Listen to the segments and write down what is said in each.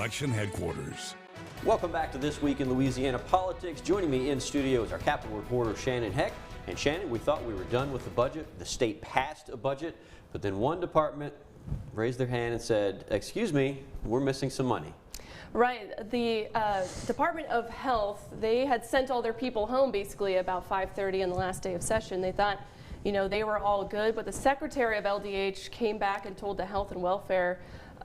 election headquarters. Welcome back to This Week in Louisiana Politics. Joining me in studio is our Capitol reporter, Shannon Heckt. And Shannon, we thought we were done with the budget. The state passed a budget, but then one department raised their hand and said, excuse me, we're missing some money. Right. The Department of Health, they had sent all their people home basically about 5:30 on the last day of session. They thought, you know, they were all good, but the Secretary of LDH came back and told the Health and Welfare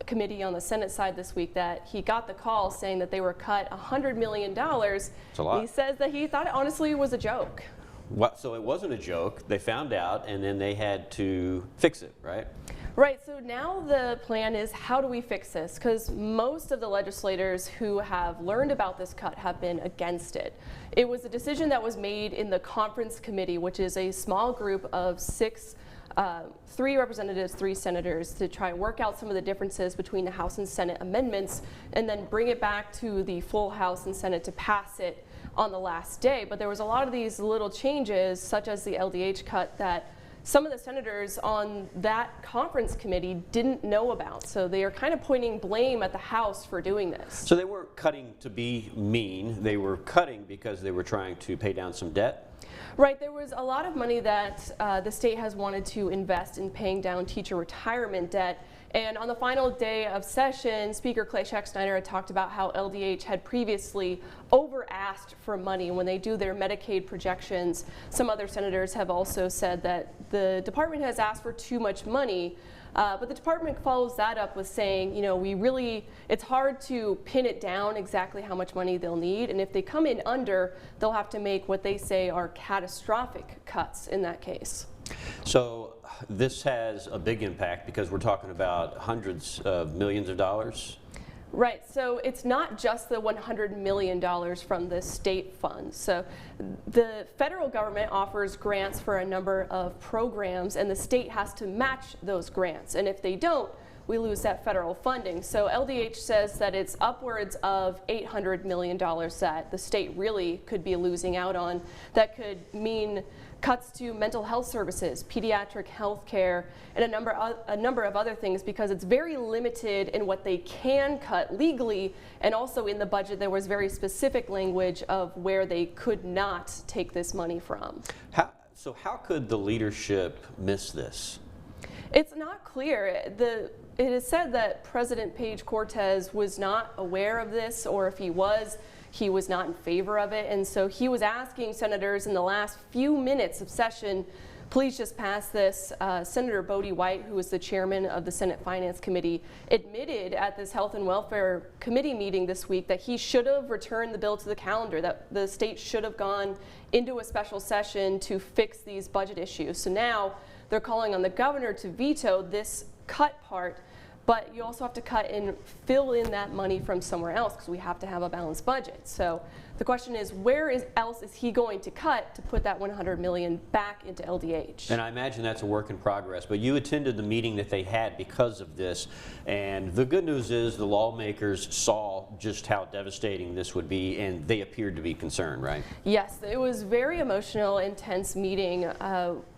Committee on the Senate side this week that he got the call saying that they were cut $100 million. That's a lot. He says that he thought it honestly was a joke. What, so it wasn't a joke. They found out and then they had to fix it, right? Right, so now the plan is, how do we fix this? Because most of the legislators who have learned about this cut have been against it. It was a decision that was made in the conference committee, which is a small group of three representatives, 3 senators, to try and work out some of the differences between the House and Senate amendments and then bring it back to the full House and Senate to pass it on the last day. But there was a lot of these little changes, such as the LDH cut, that some of the senators on that conference committee didn't know about. So they are kind of pointing blame at the House for doing this. So they weren't cutting to be mean. They were cutting because they were trying to pay down some debt? Right. There was a lot of money that the state has wanted to invest in paying down teacher retirement debt. And on the final day of session, Speaker Clay Scheck-Snyder had talked about how LDH had previously over-asked for money when they do their Medicaid projections. Some other senators have also said that the department has asked for too much money, but the department follows that up with saying, you know, it's hard to pin it down exactly how much money they'll need, and if they come in under, they'll have to make what they say are catastrophic cuts in that case. So this has a big impact because we're talking about hundreds of millions of dollars. Right, so it's not just the $100 million from the state funds. So the federal government offers grants for a number of programs and the state has to match those grants. And if they don't, we lose that federal funding. So LDH says that it's upwards of $800 million that the state really could be losing out on. That could mean cuts to mental health services, pediatric health care, and a number of other things, because it's very limited in what they can cut legally, and also in the budget there was very specific language of where they could not take this money from. So how could the leadership miss this? It's not clear. It is said that President Page Cortez was not aware of this, or if he was not in favor of it, and so he was asking senators in the last few minutes of session, please just pass this. Senator Bodie White, who was the chairman of the Senate Finance Committee, admitted at this Health and Welfare Committee meeting this week that he should have returned the bill to the calendar, that the state should have gone into a special session to fix these budget issues. So now they're calling on the governor to veto this cut part, but you also have to cut and fill in that money from somewhere else because we have to have a balanced budget. So the question is, else is he going to cut to put that $100 million back into LDH? And I imagine that's a work in progress, but you attended the meeting that they had because of this, and the good news is the lawmakers saw just how devastating this would be, and they appeared to be concerned, right? Yes, it was very emotional, intense meeting.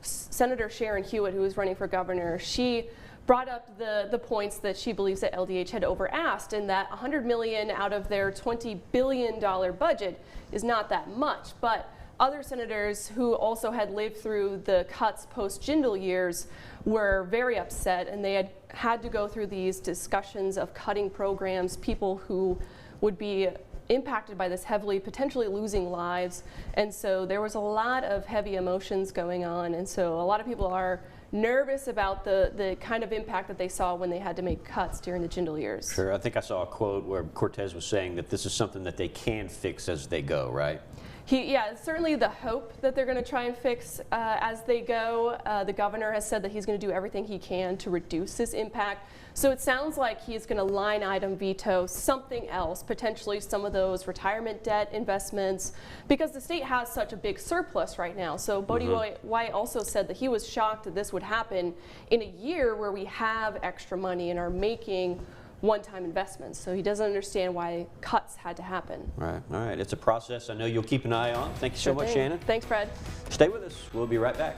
Senator Sharon Hewitt, who was running for governor, she brought up the points that she believes that LDH had over-asked, and that $100 million out of their $20 billion budget is not that much. But other senators who also had lived through the cuts post-Jindal years were very upset, and they had to go through these discussions of cutting programs, people who would be impacted by this heavily, potentially losing lives. And so there was a lot of heavy emotions going on, and so a lot of people are nervous about the kind of impact that they saw when they had to make cuts during the Jindal years. Sure, I think I saw a quote where Cortez was saying that this is something that they can fix as they go, right? Yeah, it's certainly the hope that they're going to try and fix as they go. The governor has said that he's going to do everything he can to reduce this impact. So it sounds like he's going to line item veto something else, potentially some of those retirement debt investments, because the state has such a big surplus right now. So Bodie White also said that he was shocked that this would happen in a year where we have extra money and are making one-time investments. So he doesn't understand why cuts had to happen. Right. All right. It's a process I know you'll keep an eye on. Thank you so much, Shannon. Thanks, Fred. Stay with us. We'll be right back.